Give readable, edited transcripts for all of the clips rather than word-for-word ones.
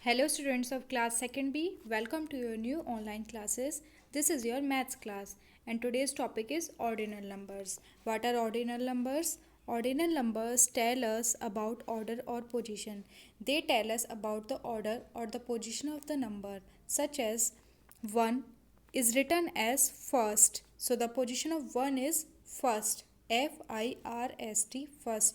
Hello students of class 2nd B, welcome to your new online classes. This is your maths class and today's topic is ordinal numbers. What are ordinal numbers? Ordinal numbers tell us about order or position. They tell us about the order or the position of the number, such as 1 is written as first. So the position of 1 is first, F-I-R-S-T, first.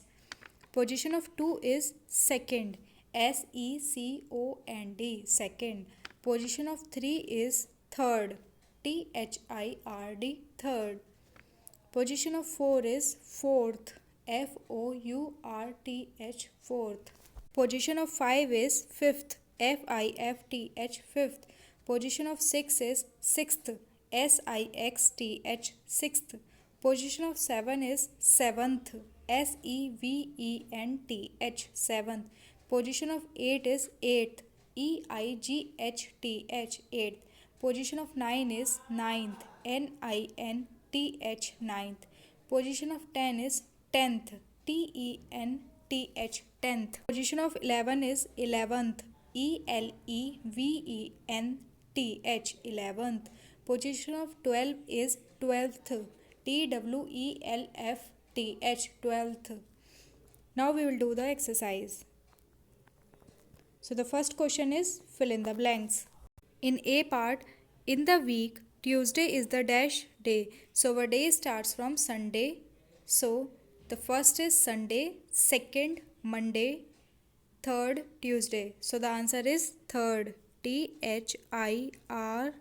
Position of 2 is second, SECOND, second. Position of 3 is third, THIRD, third. Position of 4 is fourth, FOURTH, fourth. Position of 5 is fifth, FIFTH, fifth. Position of 6 is sixth, SIXTH, sixth. Position of 7 is seventh, SEVENTH, seventh. Position of 8 is eighth, EIGHTH, eighth. Position of 9 is ninth, NINTH, ninth. Position of 10 is tenth, TENTH, tenth. Position of 11 is 11th, ELEVENTH, 11th. Position of 12 is 12th, TWELFTH, 12th. Now we will do the exercise. So the first question is fill in the blanks. In A part, in the week, Tuesday is the dash day. So our day starts from Sunday. So the first is Sunday, second Monday, third Tuesday. So the answer is third, THIRD.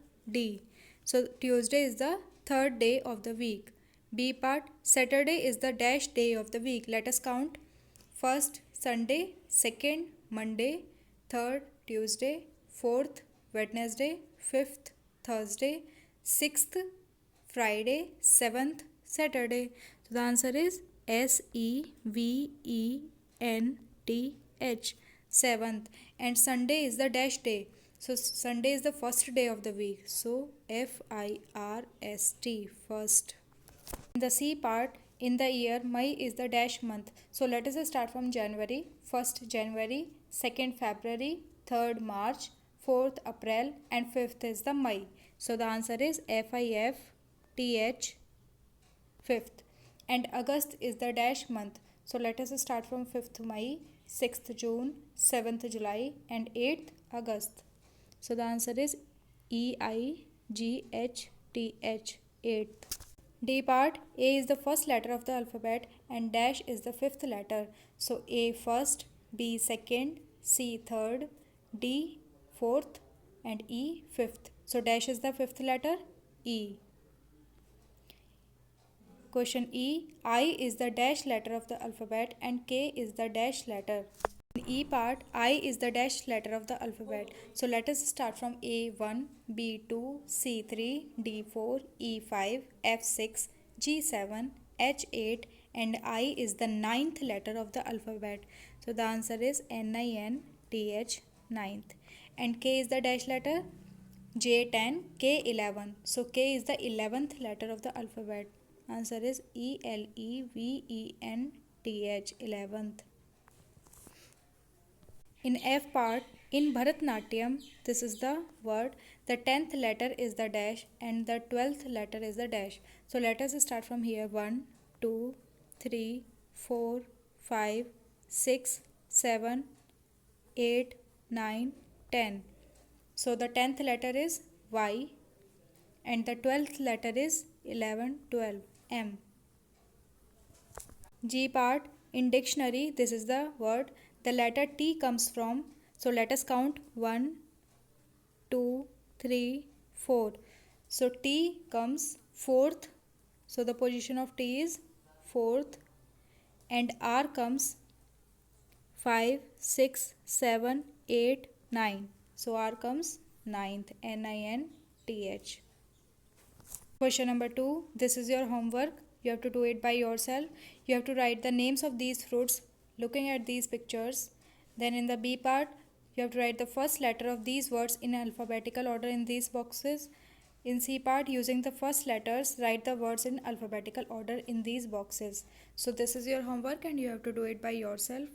So Tuesday is the third day of the week. B part, Saturday is the dash day of the week. Let us count. First Sunday, second Monday, third Tuesday, fourth Wednesday, fifth Thursday, sixth Friday, seventh Saturday. So the answer is SEVENTH, seventh. And Sunday is the dash day. So Sunday is the first day of the week. So FIRST, first. In the C part, in the year, May is the dash month. So let us start from January. 1st January, 2nd February, 3rd March, 4th April and 5th is the May. So the answer is FIFTH, 5th. And August is the dash month. So let us start from 5th May, 6th June, 7th July and 8th August. So the answer is EIGHTH, 8th. D part, A is the first letter of the alphabet and dash is the fifth letter. So A first, B second, C third, D fourth and E fifth. So dash is the fifth letter, E. Question E, I is the dash letter of the alphabet and K is the dash letter. In E part, I is the dash letter of the alphabet. So let us start from A1, B2, C3, D4, E5, F6, G7, H8 and I is the ninth letter of the alphabet. So the answer is NINTH, ninth. And K is the dash letter, J10, K11. So K is the 11th letter of the alphabet. Answer is ELEVENTH, 11th. In F part, in Bharatnatyam, this is the word, the 10th letter is the dash and the 12th letter is the dash. So let us start from here. 1, 2, 3, 4, 5, 6, 7, 8, 9, 10. So the 10th letter is Y and the 12th letter is 11, 12, M. G part, in dictionary, this is the word, the letter T comes from. So let us count 1, 2, 3, 4. So T comes fourth. So the position of T is fourth. And R comes 5, 6, 7, 8, 9. So R comes ninth, NINTH. Question number 2. This is your homework. You have to do it by yourself. You have to write the names of these fruits looking at these pictures. Then in the B part, you have to write the first letter of these words in alphabetical order in these boxes. In C part, using the first letters, write the words in alphabetical order in these boxes. So this is your homework and you have to do it by yourself.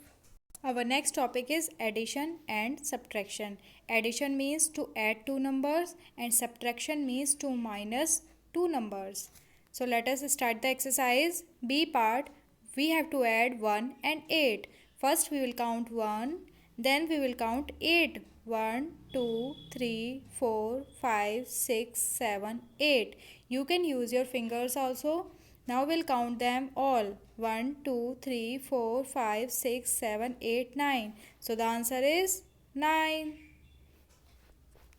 Our next topic is addition and subtraction. Addition means to add two numbers and subtraction means to minus two numbers. So let us start the exercise. B part, we have to add 1 and 8. First we will count 1, then we will count 8. 1, 2, 3, 4, 5, 6, 7, 8. You can use your fingers also. Now we'll count them all. 1, 2, 3, 4, 5, 6, 7, 8, 9. So the answer is 9.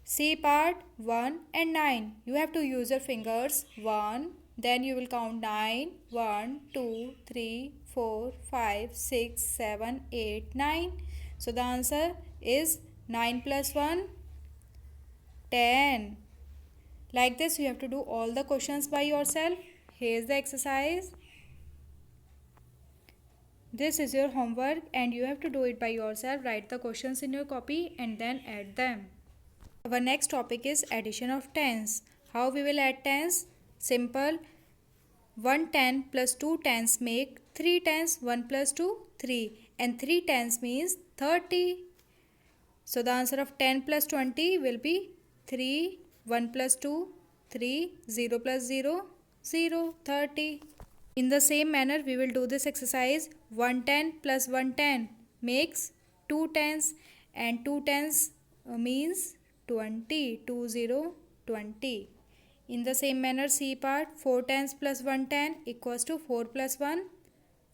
C part 1 and 9. You have to use your fingers. 1. Then you will count 9. 1, 2, 3, 4, 5, 6, 7, 8, 9. So the answer is 9 plus 1, 10. Like this you have to do all the questions by yourself. Here is the exercise. This is your homework and you have to do it by yourself. Write the questions in your copy and then add them. Our next topic is addition of tens. How we will add tens? Simple. 1 10 plus 2 tens make 3 tens. 1 plus 2, 3. And 3 tens means 30. So the answer of 10 plus 20 will be 3. 1 plus 2, 3. 0 plus 0, 0, 30. In the same manner, we will do this exercise. 110 plus 110 makes 2 tens and 2 tens means 20. 20, 20. In the same manner, C part, 4 tens plus 110 equals to 4 plus 1,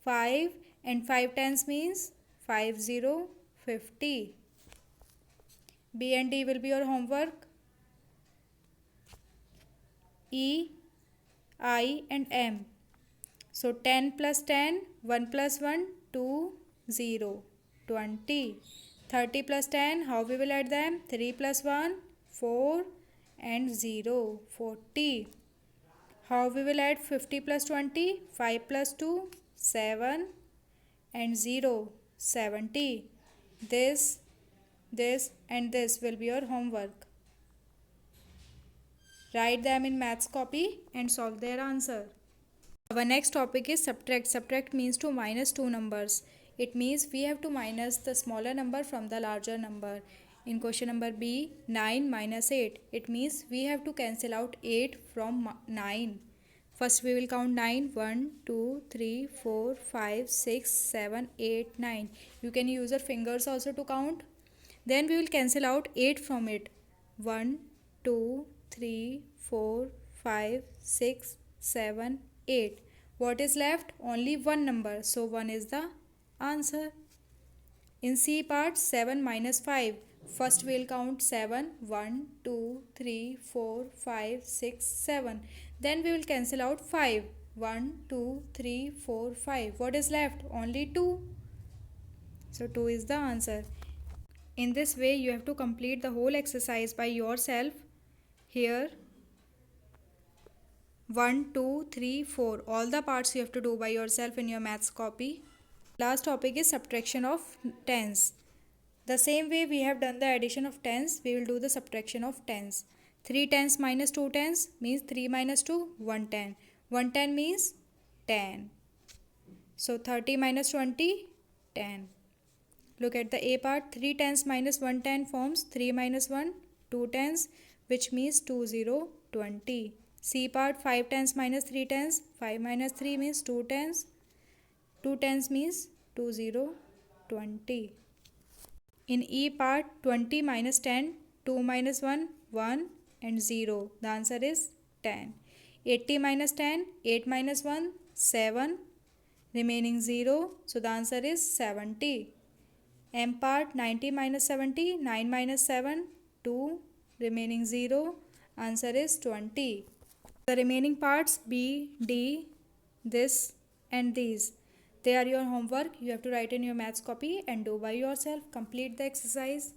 5 and 5 tens means 50, 50. B and D will be your homework. E, I and M. So 10 plus 10, 1 plus 1, 2, 0, 20. 30 plus 10, how we will add them? 3 plus 1, 4 and 0, 40. How we will add 50 plus 20? 5 plus 2, 7 and 0, 70. This and this will be your homework. Write them in maths copy and solve their answer. Our next topic is subtract. Subtract means to minus two numbers. It means we have to minus the smaller number from the larger number. In question number B, 9 minus 8. It means we have to cancel out 8 from 9. First we will count 9. 1, 2, 3, 4, 5, 6, 7, 8, 9. You can use your fingers also to count. Then we will cancel out 8 from it. 1, 2, 3, 4, 5, 6, 7, 8. What is left? Only one number. So 1 is the answer. In C part, 7 minus 5. First we will count 7. 1, 2, 3, 4, 5, 6, 7. Then we will cancel out 5. 1, 2, 3, 4, 5. What is left? Only 2. So 2 is the answer. In this way you have to complete the whole exercise by yourself. Here 1, 2, 3, 4. All the parts you have to do by yourself in your maths copy. Last topic is subtraction of tens. The same way we have done the addition of tens, we will do the subtraction of tens. 3 tens minus 2 tens means 3 minus 2, 1 10. 1 10 means 10. So 30 minus 20, 10. Look at the A part. 3 tens minus 1 10 forms 3 minus 1, 2 tens, which means 20, 20. C part, 5 tens minus 3 tens. 5 minus 3 means 2 tens. 2 tens means 20, 20. In E part, 20 minus 10, 2 minus 1, 1 and 0. The answer is 10. 80 minus 10, 8 minus 1, 7. Remaining 0. So the answer is 70. M part, 90 minus 70, 9 minus 7, 2. Remaining 0. Answer is 20. The remaining parts B, D, this and these. They are your homework. You have to write in your maths copy and do by yourself. Complete the exercise.